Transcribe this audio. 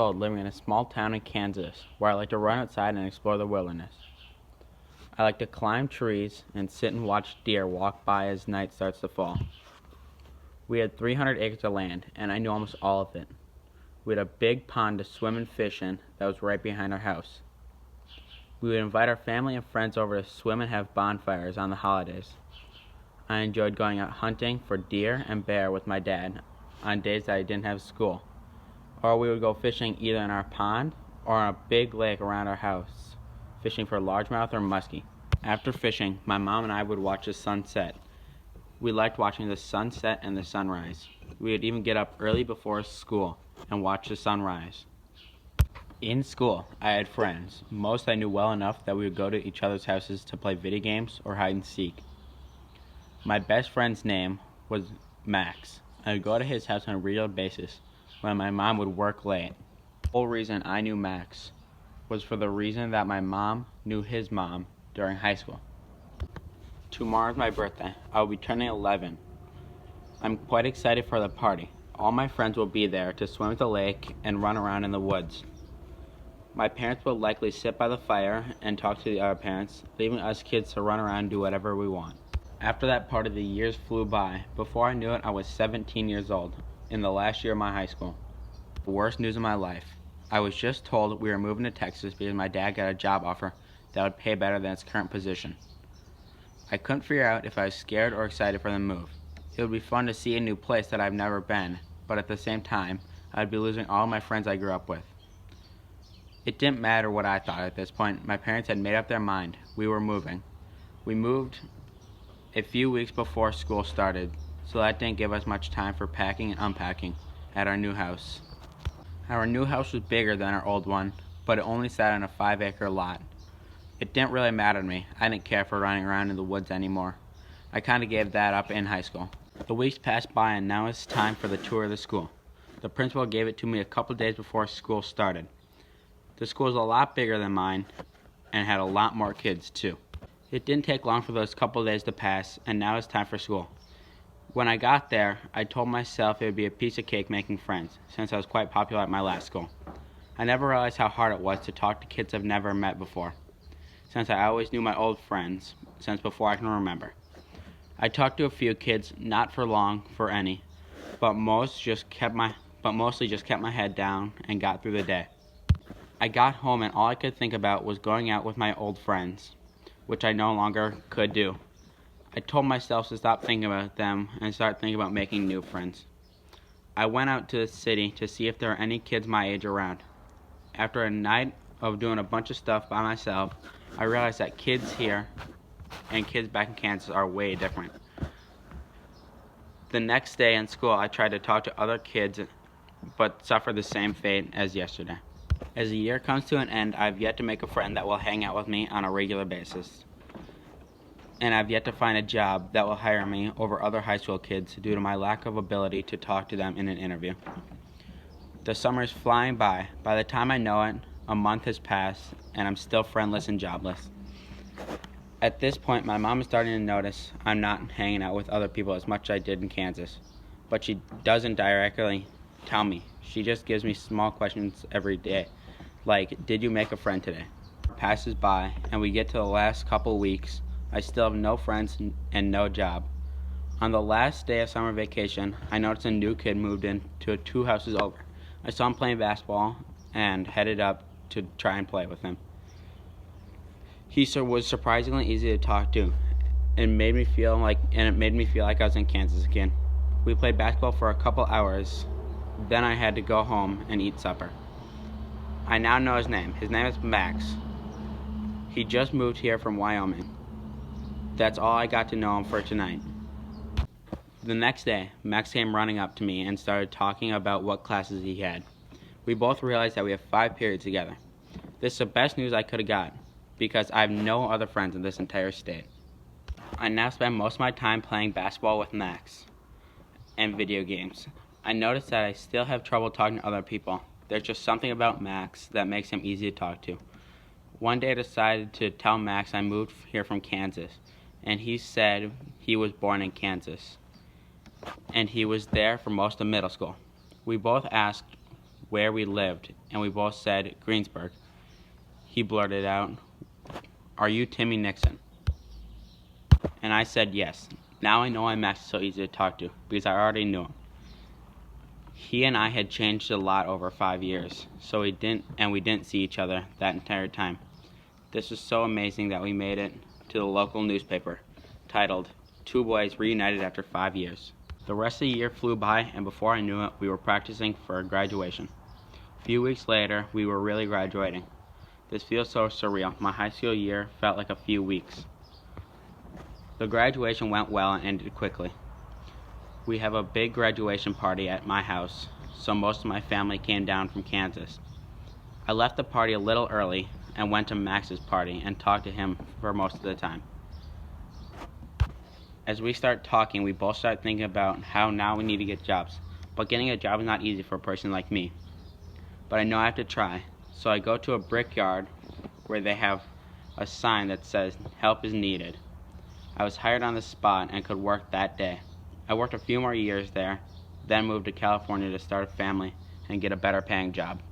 Old, living in a small town in Kansas, where I like to run outside and explore the wilderness. I like to climb trees and sit and watch deer walk by as night starts to fall. We had 300 acres of land, and I knew almost all of it. We had a big pond to swim and fish in that was right behind our house. We would invite our family and friends over to swim and have bonfires on the holidays. I enjoyed going out hunting for deer and bear with my dad on days that I didn't have school. Or we would go fishing either in our pond or on a big lake around our house, fishing for largemouth or muskie. After fishing, my mom and I would watch the sunset. We liked watching the sunset and the sunrise. We would even get up early before school and watch the sunrise. In school, I had friends. Most I knew well enough that we would go to each other's houses to play video games or hide and seek. My best friend's name was Max. I would go to his house on a regular basis when my mom would work late. The whole reason I knew Max was for the reason that my mom knew his mom during high school. Tomorrow's my birthday. I will be turning 11. I'm quite excited for the party. All my friends will be there to swim at the lake and run around in the woods. My parents will likely sit by the fire and talk to the other parents, leaving us kids to run around and do whatever we want. After that party, the years flew by. Before I knew it, I was 17 years old, in the last year of my high school. The worst news of my life. I was just told we were moving to Texas because my dad got a job offer that would pay better than its current position. I couldn't figure out if I was scared or excited for the move. It would be fun to see a new place that I've never been, but at the same time, I'd be losing all my friends I grew up with. It didn't matter what I thought at this point. My parents had made up their mind. We were moving. We moved a few weeks before school started, so that didn't give us much time for packing and unpacking at our new house. Our new house was bigger than our old one, but it only sat on a 5-acre lot. It didn't really matter to me. I didn't care for running around in the woods anymore. I kind of gave that up in high school. The weeks passed by and now it's time for the tour of the school. The principal gave it to me a couple days before school started. The school is a lot bigger than mine and had a lot more kids too. It didn't take long for those couple days to pass, and now it's time for school. When I got there, I told myself it would be a piece of cake making friends, since I was quite popular at my last school. I never realized how hard it was to talk to kids I've never met before, since I always knew my old friends since before I can remember. I talked to a few kids, not for long, for any, but mostly just kept my head down and got through the day. I got home and all I could think about was going out with my old friends, which I no longer could do. I told myself to stop thinking about them and start thinking about making new friends. I went out to the city to see if there were any kids my age around. After a night of doing a bunch of stuff by myself, I realized that kids here and kids back in Kansas are way different. The next day in school, I tried to talk to other kids, but suffered the same fate as yesterday. As the year comes to an end, I've yet to make a friend that will hang out with me on a regular basis. And I've yet to find a job that will hire me over other high school kids due to my lack of ability to talk to them in an interview. The summer is flying by. By the time I know it, a month has passed, and I'm still friendless and jobless. At this point, my mom is starting to notice I'm not hanging out with other people as much as I did in Kansas. But she doesn't directly tell me. She just gives me small questions every day, like, did you make a friend today? Passes by, and we get to the last couple weeks. I still have no friends and no job. On the last day of summer vacation, I noticed a new kid moved in to 2 houses over. I saw him playing basketball and headed up to try and play with him. He was surprisingly easy to talk to, and it made me feel like I was in Kansas again. We played basketball for a couple hours. Then I had to go home and eat supper. I now know his name. His name is Max. He just moved here from Wyoming. That's all I got to know him for tonight. The next day, Max came running up to me and started talking about what classes he had. We both realized that we have 5 periods together. This is the best news I could have got, because I have no other friends in this entire state. I now spend most of my time playing basketball with Max and video games. I noticed that I still have trouble talking to other people. There's just something about Max that makes him easy to talk to. One day I decided to tell Max I moved here from Kansas, and he said he was born in Kansas, and he was there for most of middle school. We both asked where we lived, and we both said Greensburg. He blurted out, "Are you Timmy Nixon?" And I said yes. Now I know why Max is so easy to talk to, because I already knew him. He and I had changed a lot over 5 years, so we didn't see each other that entire time. This was so amazing that we made it to the local newspaper, titled, "Two Boys Reunited After 5 Years." The rest of the year flew by, and before I knew it, we were practicing for graduation. A few weeks later, we were really graduating. This feels so surreal. My high school year felt like a few weeks. The graduation went well and ended quickly. We have a big graduation party at my house, so most of my family came down from Kansas. I left the party a little early and went to Max's party and talked to him for most of the time. As we start talking, we both start thinking about how now we need to get jobs, but getting a job is not easy for a person like me. But I know I have to try, so I go to a brickyard where they have a sign that says, "Help is needed." I was hired on the spot and could work that day. I worked a few more years there, then moved to California to start a family and get a better paying job.